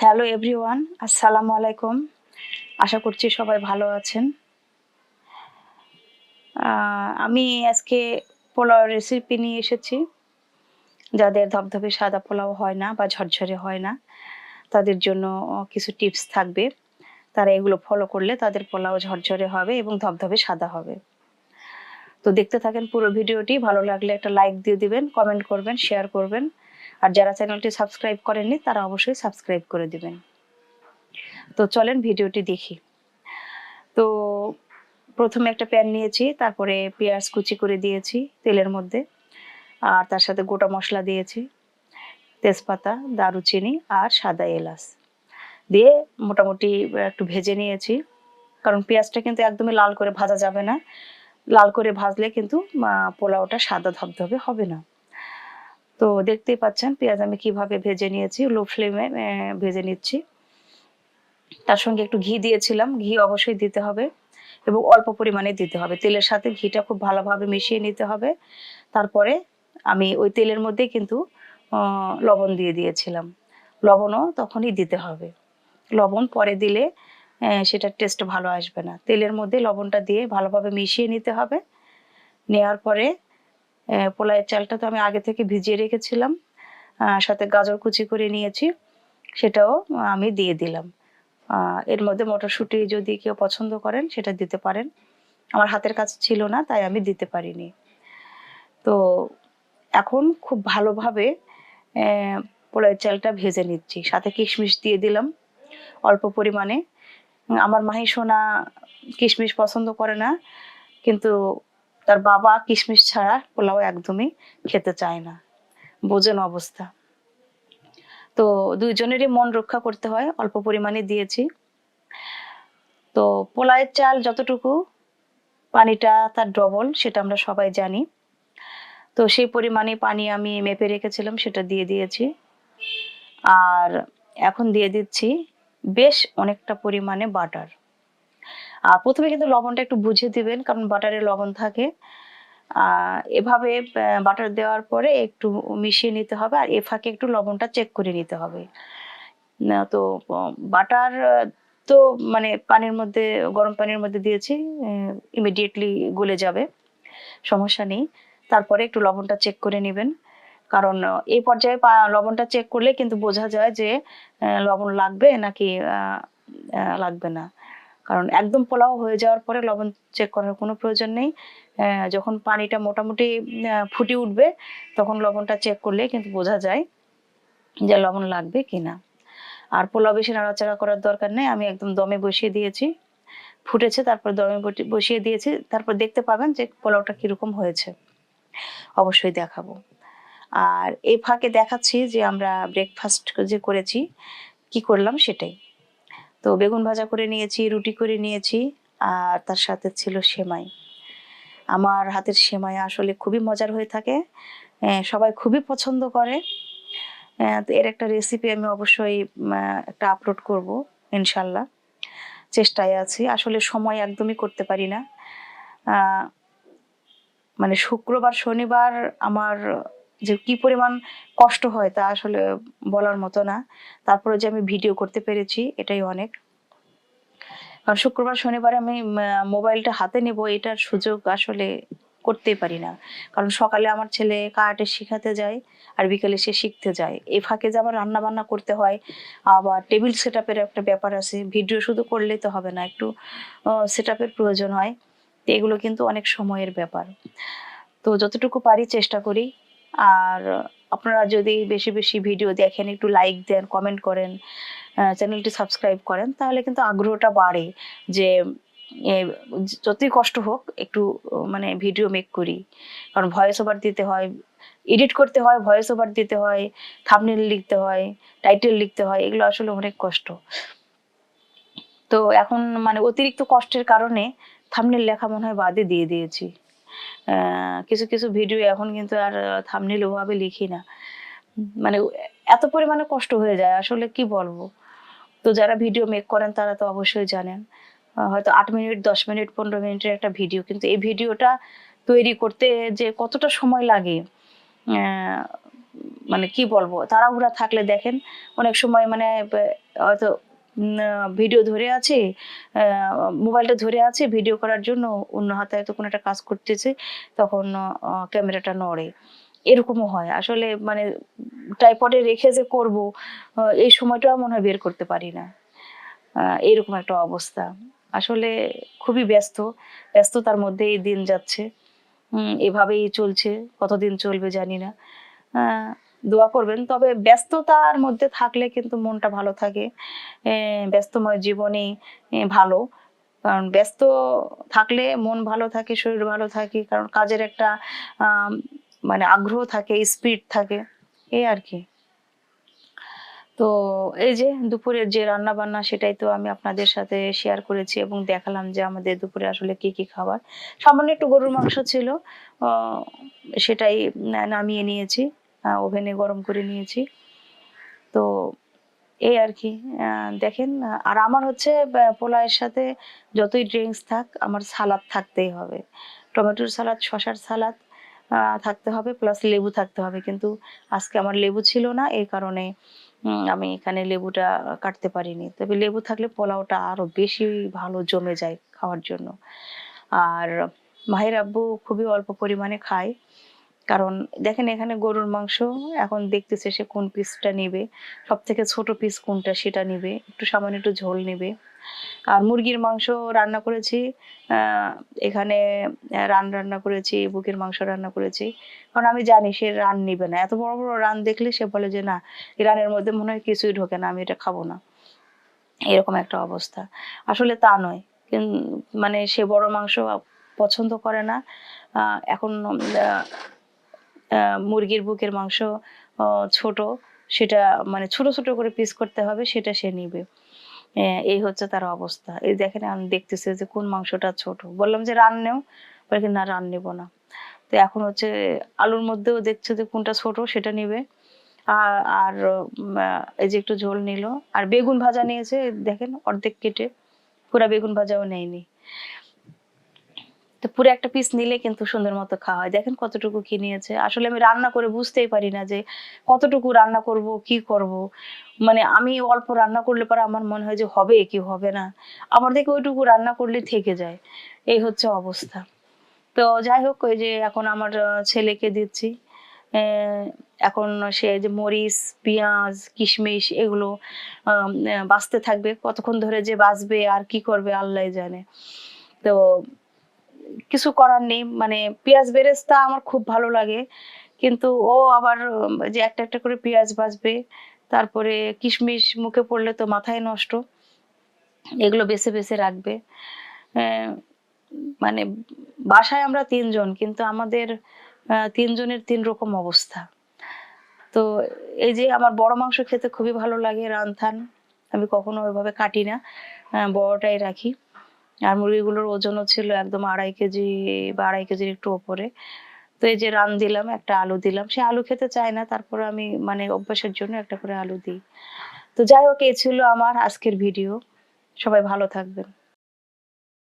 Hello everyone, আসসালামু আলাইকুম। আশা করছি সবাই ভালো আছেন। আমি আজকে পোলাও রেসিপি নিয়ে এসেছি। যাদের ধবধবে সাদা পোলাও হয় না বা ঝরঝরে হয় না, তাদের জন্য কিছু টিপস থাকবে। তারা এগুলো ফলো করলে তাদের পোলাও ঝরঝরে হবে এবং ধবধবে সাদা হবে। তো দেখতে থাকেন পুরো ভিডিওটি। ভালো লাগলে একটা লাইক দিয়ে দিবেন, কমেন্ট করবেন, শেয়ার করবেন। আর যারা চ্যানেলটি সাবস্ক্রাইব করেননি তারা অবশ্যই সাবস্ক্রাইব করে দিবেন। তো চলেন ভিডিওটি দেখি। তো প্রথমে একটা প্যান নিয়েছি, তারপরে পেঁয়াজ কুচি করে দিয়েছি তেলের মধ্যে, আর তার সাথে গোটা মশলা দিয়েছি, তেজপাতা, দারুচিনি আর সাদা এলাচ দিয়ে মোটামুটি একটু ভেজে নিয়েছি। কারণ পেঁয়াজটা কিন্তু একদমই লাল করে ভাজা যাবে না, লাল করে ভাজলে কিন্তু পোলাওটা সাদা ধবধবে হবে না। তো দেখতেই পাচ্ছেন পেঁয়াজ আমি কিভাবে ভেজে নিয়েছি, লো ফ্লেমে ভেজে নিচ্ছি। তার সঙ্গে একটু ঘি দিয়েছিলাম, ঘি অবশ্যই দিতে হবে এবং অল্প পরিমাণে দিতে হবে। তেলের সাথে ঘিটা খুব ভালোভাবে মিশিয়ে নিতে হবে। তারপরে আমি ওই তেলের মধ্যে কিন্তু লবণ দিয়ে দিয়েছিলাম। লবণও তখনই দিতে হবে, লবণ পরে দিলে সেটার টেস্ট ভালো আসবে না। তেলের মধ্যে লবণটা দিয়ে ভালোভাবে মিশিয়ে নিতে হবে। নেওয়ার পরে পোলাওয়ের চালটা তো আমি আগে থেকে ভিজিয়ে রেখেছিলাম, সাথে গাজর কুচি করে নিয়েছি, সেটাও আমি দিয়ে দিলাম। এর মধ্যে মটরশুঁটি যদি কেউ পছন্দ করেন সেটা দিতে পারেন। আমার হাতের কাছে ছিল না তাই আমি দিতে পারিনি। তো এখন খুব ভালোভাবে পোলাওয়ের চালটা ভেজে নিচ্ছি, সাথে কিশমিশ দিয়ে দিলাম অল্প পরিমাণে। আমার মাহি সোনা কিশমিশ পছন্দ করে না, কিন্তু তার বাবা কিশমিশ ছাড়া পোলাও একদমই খেতে চায় না, বোঝেন অবস্থা। তো দুইজনেরই মন রক্ষা করতে হয়, অল্প পরিমাণে দিয়েছি। তো পোলাওয়ের চাল যতটুকু, পানিটা তার ডবল, সেটা আমরা সবাই জানি। তো সেই পরিমাণে পানি আমি মেপে রেখেছিলাম, সেটা দিয়ে দিয়েছি। আর এখন দিয়ে দিচ্ছি বেশ অনেকটা পরিমাণে বাটার। আর প্রথমে কিন্তু লবণটা একটু বুঝে দিবেন, কারণ বাটারে লবণ থাকে। এভাবে বাটার দেওয়ার পরে একটু মিশিয়ে নিতে হবে, আর এ ফাঁকে একটু লবণটা চেক করে নিতে হবে। তো বাটার তো মানে পানির মধ্যে, গরম পানির মধ্যে দিয়েছি, ইমিডিয়েটলি গলে যাবে, সমস্যা নেই। তারপরে একটু লবণটা চেক করে নেবেন, কারণ এই পর্যায়ে লবণটা চেক করলে কিন্তু বোঝা যায় যে লবণ লাগবে নাকি লাগবে না। কারণ একদম পোলাও হয়ে যাওয়ার পরে লবণ চেক করার কোনো প্রয়োজন নেই। যখন পানিটা মোটামুটি ফুটে উঠবে তখন লবণটা চেক করলে কিন্তু বোঝা যায় যে লবণ লাগবে কিনা। আর পোলাও বেশি নাড়াচাড়া করার দরকার নেই, আমি একদম দমে বসিয়ে দিয়েছি, ফুটেছে তারপর দমে বসিয়ে দিয়েছি। তারপর দেখতে পাবেন যে পোলাওটা কিরকম হয়েছে, অবশ্যই দেখাবো। আর এই ফাঁকে দেখাচ্ছি যে আমরা ব্রেকফাস্ট যে করেছি, কি করলাম সেটাই। তো বেগুন ভাজা করে নিয়েছি, রুটি করে নিয়েছি, আর তার সাথে ছিল সেমাই। আমার হাতের সেমাই আসলে খুবই মজার হয়ে থাকে, সবাই খুবই পছন্দ করে। তো এর একটা রেসিপি আমি অবশ্যই একটা আপলোড করব ইনশাল্লাহ, চেষ্টায় আছি। আসলে সময় একদমই করতে পারি না, মানে শুক্রবার শনিবার আমার যে কি পরিমাণ কষ্ট হয় তা আসলে বলার মতো না। তারপরে যে আমি ভিডিও করতে পেরেছি এটাই অনেক। কারণ শুক্রবার শনিবারে আমি মোবাইলটা হাতে নেব এটার সুযোগ আসলে করতেই পারি না। কারণ সকালে আমার ছেলে কারাটে শিখাতে যায়, আর বিকেলে সে শিখতে যায়। এই ফাঁকে যে আমার রান্না বান্না করতে হয়, আবার টেবিল সেট আপের একটা ব্যাপার আছে। ভিডিও শুধু করলেই তো হবে না, একটু সেট আপের প্রয়োজন হয়। তো এগুলো কিন্তু অনেক সময়ের ব্যাপার। তো যতটুকু পারি চেষ্টা করি। আর আপনারা যদি বেশি বেশি ভিডিও দেখেন, একটু লাইক দেন, কমেন্ট করেন, চ্যানেলটি সাবস্ক্রাইব করেন, তাহলে কিন্তু আগ্রহটা বাড়ে যে যতই কষ্ট হোক একটু মানে ভিডিও মেক করি। কারণ ভয়েস ওভার দিতে হয়, এডিট করতে হয়, ভয়েস ওভার দিতে হয়, থাম্বনেল লিখতে হয়, টাইটেল লিখতে হয়, এগুলো আসলে অনেক কষ্ট। তো এখন মানে অতিরিক্ত কষ্টের কারণে থাম্বনেল লেখা মনে হয় বাদই দিয়ে দিয়েছি। কিছু কিছু ভিডিও এখন কিন্তু আর থাম্বনেল ওভাবে লিখি না, মানে এত পরিমাণে কষ্ট হয়ে যায় আসলে কি বলবো। তো যারা ভিডিও মেক করেন তারা তো অবশ্যই জানেন, হয়তো 8 মিনিট, 10 মিনিট, 15 মিনিটের একটা ভিডিও, কিন্তু এই ভিডিওটা তৈরি করতে যে কতটা সময় লাগে, মানে কি বলবো, তাড়াহুড়া থাকলে দেখেন অনেক সময় মানে হয়তো ভিডিও ধরে আছে, মোবাইলটা ধরে আছে ভিডিও করার জন্য, অন্য হাতে হয়তো কোনো একটা কাজ করতেছে, তখন ক্যামেরাটা নড়ে, এরকমও হয়। আসলে মানে ট্রাইপডে রেখে যে করব, এই সময়টাও মনে হয় বের করতে পারি না। এইরকম একটা অবস্থা। আসলে খুবই ব্যস্ততার মধ্যেই দিন যাচ্ছে। এভাবেই চলছে, কতদিন চলবে জানি না। দোয়া করবেন। তবে ব্যস্ততার মধ্যে থাকলে কিন্তু মনটা ভালো থাকে। ব্যস্তময় জীবনেই ভালো। কারণ ব্যস্ত থাকলে মন ভালো থাকে, শরীর ভালো থাকে। কারণ কাজের একটা আম মানে আগ্রহ থাকে, স্পিড থাকে। এই আরকি। তো এই যে দুপুরের যে রান্না-বান্না, সেটাই তো আমি আপনাদের সাথে শেয়ার করেছি এবং দেখালাম যে আমাদের দুপুরে আসলে কি, কি খাবার। সামান্য একটু গরুর মাংস ছিল। অ সেটাই নামিয়ে নিয়েছি। ওভেনে গরম করে নিয়েছি। তো এই আরকি। দেখেন, আর আমার হচ্ছে পোলাওয়ের সাথে যতই ড্রিংকস থাক, আমার সালাদ থাকতেই হবে। টমেটোর সালাদ, শসার সালাদ থাকতে হবে, প্লাস লেবু থাকতে হবে। কিন্তু আজকে আমার লেবু ছিল না, এই কারণে আমি এখানে লেবুটা কাটতে পারিনি। তবে লেবু থাকলে পোলাওটা আরো বেশি ভালো জমে যায় খাওয়ার জন্য। আর মাহির আব্বু খুবই অল্প পরিমাণে খায়। কারণ দেখেন এখানে গরুর মাংস, এখন দেখতেছে সে কোন পিসটা নিবে। সবথেকে ছোট পিস কোনটা সেটা নিবে। একটু সামান্য একটু ঝোল নিবে। আর মুরগির মাংস রান্না করেছি। আ এখানে রান্না করেছি, বুকের মাংস রান্না করেছি। কারণ আমি জানি সে রান নিবে না। এত বড়, বড় রান দেখলে সে বলে যে, "না, এই রানের মধ্যে মনে হয় কিছুই ঢোকে না। আমি এটা খাবো না।" এরকম একটা অবস্থা। আসলে তা নয়। কিন মানে সে বড় মাংস পছন্দ করে না। আ এখন আ আ মুরগির বুকের মাংস অ ছোট, সেটা মানে ছোট, ছোট করে পিস করতে হবে, সেটা সে নিবে। এই হচ্ছে তার অবস্থা। এই দেখেন এখন দেখতেছে যে কোন মাংসটা ছোট। বললাম যে, "রান নেও?" বলে কি, "না, রান নেব না।" তো এখন হচ্ছে আলুর মধ্যেও দেখছে যে কোনটা ছোট সেটা নিবে। আ আর এই যে একটু ঝোল নিল। আর বেগুন ভাজা নিয়েছে দেখেন অর্ধেক কেটে, পুরা বেগুন ভাজাও নেয়নি। তো পুরো একটা পিস নিলে কিন্তু সুন্দর মতো খাওয়া হয়। দেখেন কতটুকু কি নিয়েছে। আসলে আমি রান্না করে বুঝতেই পারি না যে কতটুকু রান্না করব, কি করব। মানে আমি অল্প রান্না করলে পরে আমার মনে হয় যে হবে কি হবে না। আমার দেখে ওইটুকু রান্না করলে থেকে যায়। এই হচ্ছে অবস্থা। তো যাই হোক, ওই যে এখন আমার ছেলেকে দিচ্ছি। অ্যা এখন সে যে মরিচ, পেঁয়াজ, কিশমিশ এগুলো বাছতে থাকবে। কতক্ষণ ধরে যে বাছবে আর কি করবে আল্লাহই জানে। তো কিছু করার নেই। মানে পেঁয়াজ বেরেস্তা আমার খুব ভালো লাগে। কিন্তু ও আবার যে একটা, একটা করে পেঁয়াজ ভাজবে। তারপরে কিশমিশ মুখে পড়লে তো মাথায় নষ্ট। এগুলো বেছে, বেছে রাখবে। অ্যা মানে বাসায় আমরা ৩ জন। কিন্তু আমাদের ৩ জনের ৩ রকম অবস্থা। তো এই যে আমার বড় মাংস খেতে খুবই ভালো লাগে, রানথান। আমি কখনো ওইভাবে কাটি না। বড়টাই রাখি। আর মুরগিগুলোর ওজনও ছিল একদম ২.৫ কেজি বা ২.৫ কেজির একটু উপরে। তো এই যে রান দিলাম, একটা আলু দিলাম। সে আলু খেতে চায় না। তারপরে আমি মানে অভ্যাসের জন্য একটা করে আলু দিই। তো যাই হোক, এই ছিল আমার আজকের ভিডিও। সবাই ভালো থাকবেন।